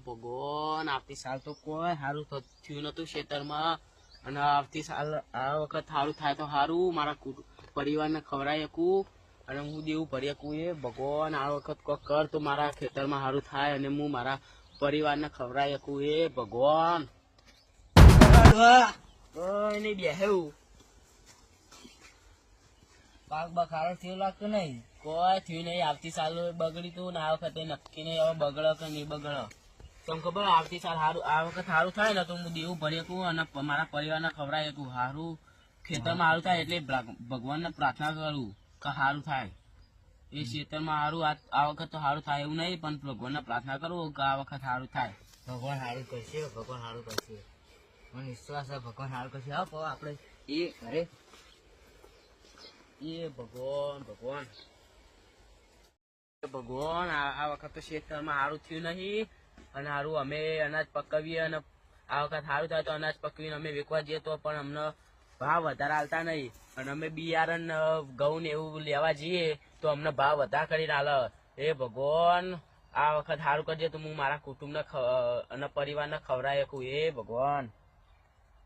ભગવાન આવતી સાલ તો કોઈ સારું થયું નતું ખેતરમાં અને આવતી સાલ આ વખત સારું થાય તો સારું મારા પરિવારને ખવડાવી શકું અને હું દેવું ભરી શકું એ ભગવાન આ વખત કોઈ કર તો મારા ખેતરમાં સારું થાય અને હું મારા પરિવારને ખવડાવી શકું એ ભગવાન કોઈ નહીં બેહવું પાક બખારો થયો લાગતો નહીં કોઈ થયું નહીં આવતી સાલ બગડી તું ને આ વખતે નક્કી નહીં હવે બગડો કે નહીં બગડો તમને ખબર આવતી સાલ સારું આ વખત સારું થાય ને તો હું દેવું ભરી શકું અને મારા પરિવારને ખવડાવી શકું સારું ખેતરમાં સારું થાય એટલે ભગવાનને પ્રાર્થના કરું કે સારું થાય એ ખેતરમાં સારું આ વખત તો સારું થાય એવું નહીં પણ ભગવાનને પ્રાર્થના કરું કે આ વખત સારું થાય ભગવાન સારું કરશે ભગવાન સારું કરશે મને વિશ્વાસ છે ભગવાન સારું કરશે હા આપણે એ ઘરે એ ભગવાન ભગવાન ભગવાન આ વખત તો ખેતરમાં સારું થયું નહીં અને સારું અમે અનાજ પકવીએ અને આ વખત સારું થાય તો અનાજ પકવીને અમે વેચવા જઈએ તો પણ અમને ભાવ વધારે હાલતા નહીં અને અમે બિયારણ ઘઉં ને એવું લેવા જઈએ તો અમને ભાવ વધારે કરીને હાલે એ ભગવાન આ વખત સારું કરજે તો હું મારા કુટુંબને અને પરિવારને ખવડાવી શકું એ ભગવાન